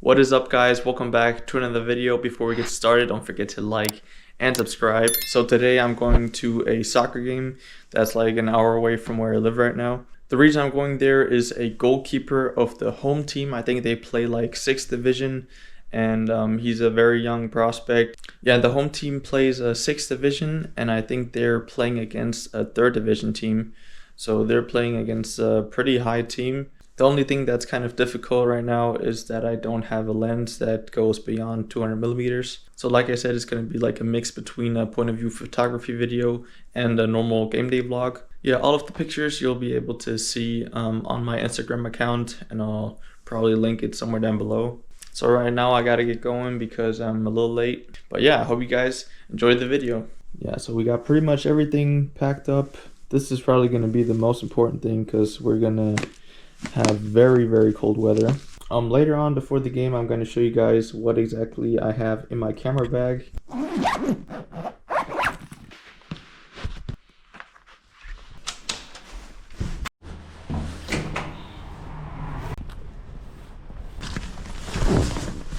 What is up, guys? Welcome back to another video. Before we get started, don't forget to like and subscribe. So today I'm going to a soccer game that's like an hour away from where I live right now. The reason I'm going there is a goalkeeper of the home team. I think they play like 6th division, and he's a very young prospect. Yeah, the home team plays a 6th division, and I think they're playing against a 3rd division team. So they're playing against a pretty high team. The only thing that's kind of difficult right now is that I don't have a lens that goes beyond 200 millimeters. So like I said, it's going to be like a mix between a point of view photography video and a normal game day vlog. Yeah, all of the pictures you'll be able to see on my Instagram account, and I'll probably link it somewhere down below. So right now I gotta get going because I'm a little late. But yeah, I hope you guys enjoyed the video. Yeah, so we got pretty much everything packed up. This is probably going to be the most important thing because we're going to have very cold weather. Later on before the game, I'm going to show you guys what exactly I have in my camera bag.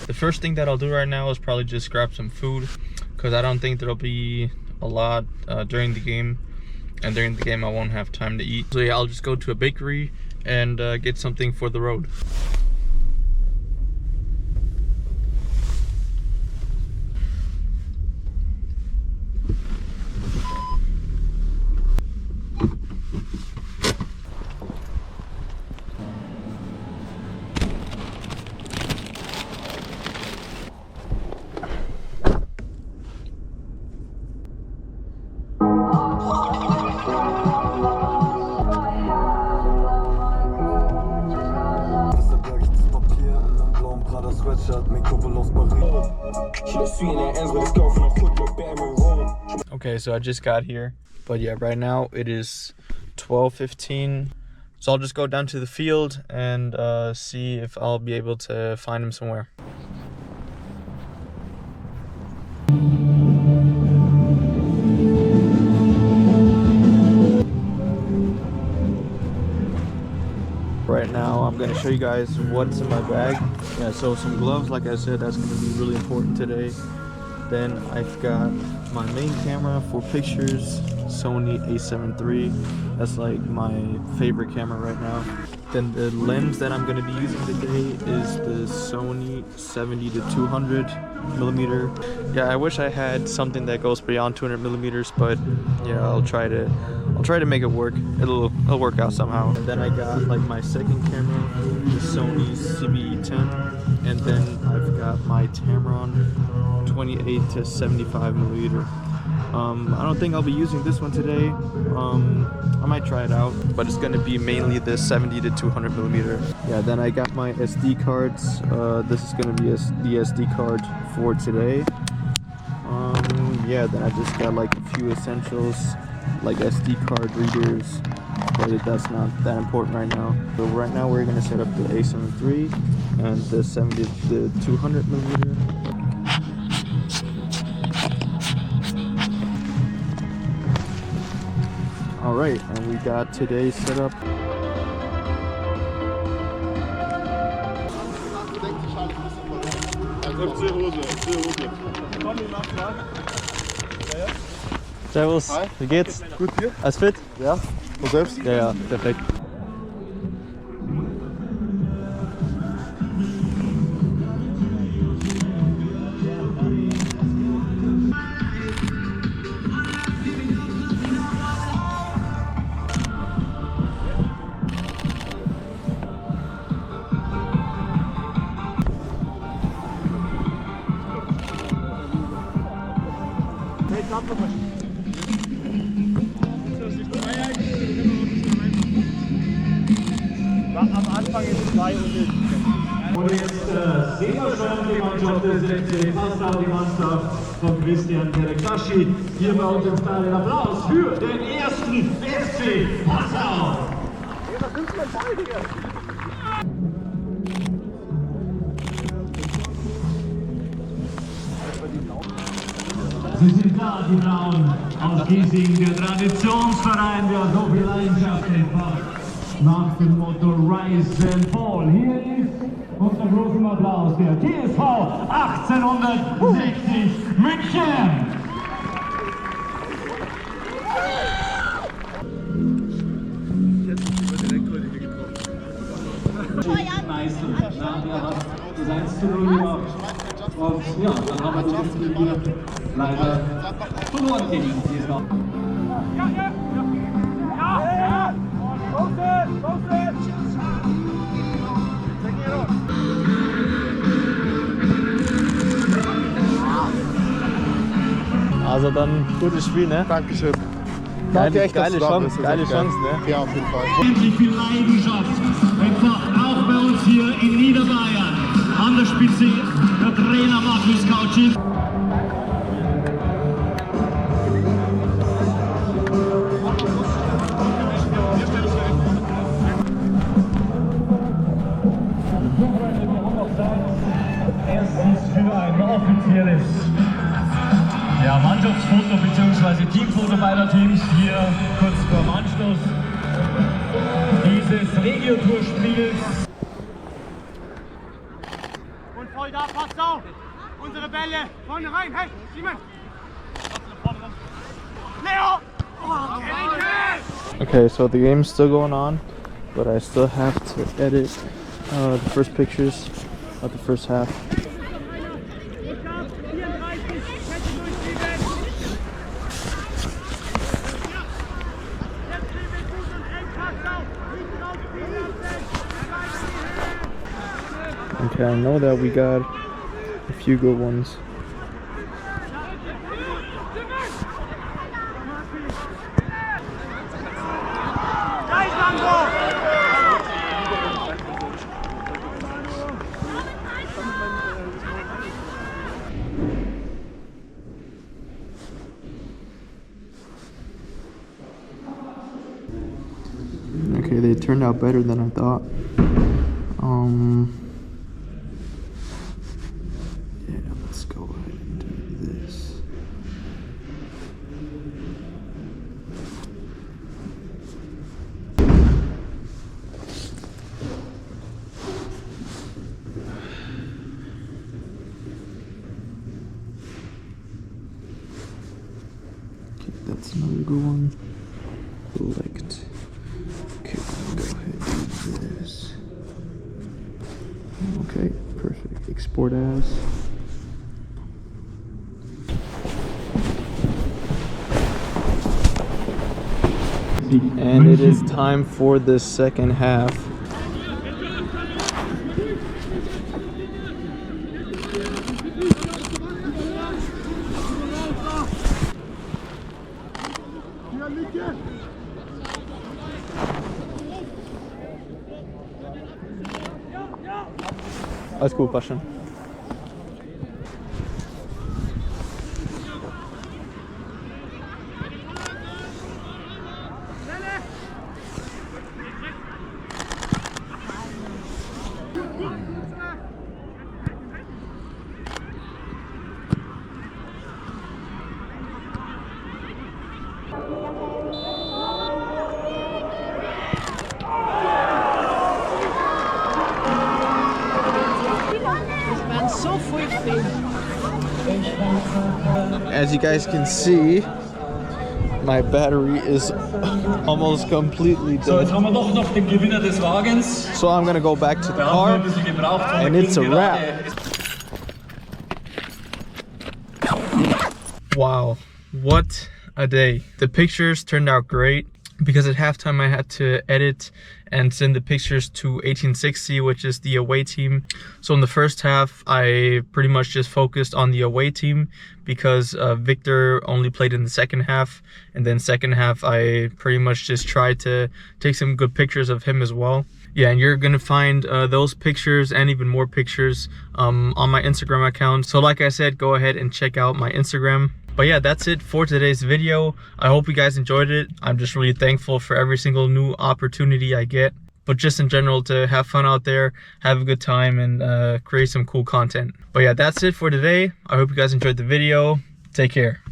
The first thing that I'll do right now is probably just grab some food, because I don't think there'll be a lot during the game, and during the game I won't have time to eat. So yeah, I'll just go to a bakery and get something for the road. Okay, so I just got here, but yeah, right now it is 12:15. So I'll just go down to the field and see if I'll be able to find him somewhere. Right now I'm going to show you guys what's in my bag. Yeah, so some gloves, like I said, that's going to be really important today. Then I've got my main camera for pictures, Sony A7 III. That's like my favorite camera right now. Then the lens that I'm going to be using today is the Sony 70 to 200 millimeter. Yeah, I wish I had something that goes beyond 200 millimeters, but yeah, I'll try to make it work. It'll work out somehow. And then I got like my second camera, the Sony CBE10, and then I've got my Tamron 28 to 75 millimeter. I don't think I'll be using this one today. I might try it out, but it's gonna be mainly the 70 to 200 millimeter. Yeah, then I got my SD cards. This is gonna be the SD card for today. Yeah, then I just got like a few essentials, like SD card readers, but that's not that important right now. So right now we're gonna set up the A7 III and the 70 to 200 millimeter. Alright, and we got today's setup. Servus, hi. Wie geht's? Gut, dir? Alles fit? Ja, und selbst? Ja, ja, perfekt. Am Anfang ist 2 und jetzt sehen wir schon die Mannschaft des FC Passau, die Mannschaft von Christian Terekaschi. Hier bei uns im Stadion. Applaus für den ersten FC Passau. Sie sind da, die Blauen aus Giesing, der Traditionsverein, der so viel Leidenschaft entfacht. Nach dem Motto Rise and Fall. Hier ist Unter großem Applaus der TSV 1860 München. Meister, der hat das 1:0 gemacht. Und ja, dann haben wir das Spiel wieder leider verloren gegen den TSV. Also dann gutes Spiel, ne? Dankeschön. Geile Chance, ne? Ja, auf jeden Fall. Endlich viel Leidenschaft, einfach auch bei uns hier in Niederbayern. An der Spitze der Trainer Markus Kautschin. Erstens für ein offizielles Mannschaftsfoto bzw. Teamfoto beider Teams hier kurz vor dem Anstoß dieses Regio-Tour-Spiels. Und voll da, Passau! Unsere Bälle vorne rein, hey, Simon! Leo! Oh, Okay, so the game's still going on, but I still have to edit the first pictures of the first half. Okay, I know that we got a few good ones. Okay, they turned out better than I thought. Yeah, let's go ahead and do this. Okay, that's another good one. Select. Okay, I'm gonna go ahead and do this. Okay, perfect. Export as. And it is time for the second half. Alles gut, passt schon. As you guys can see, my battery is almost completely So, jetzt dead. haben wir doch noch den Gewinner des Wagens. So I'm gonna go back to the Wir haben car, ein bisschen gebraucht, and it's a wrap. Wow, what a day. The pictures turned out great because at halftime I had to edit and send the pictures to 1860, which is the away team. So in the first half, I pretty much just focused on the away team because Victor only played in the second half. And then second half, I pretty much just tried to take some good pictures of him as well. Yeah, and you're gonna find those pictures and even more pictures on my Instagram account. So like I said, go ahead and check out my Instagram. But yeah, that's it for today's video. I hope you guys enjoyed it. I'm just really thankful for every single new opportunity I get. But just in general, to have fun out there, have a good time, and create some cool content. But yeah, that's it for today. I hope you guys enjoyed the video. Take care.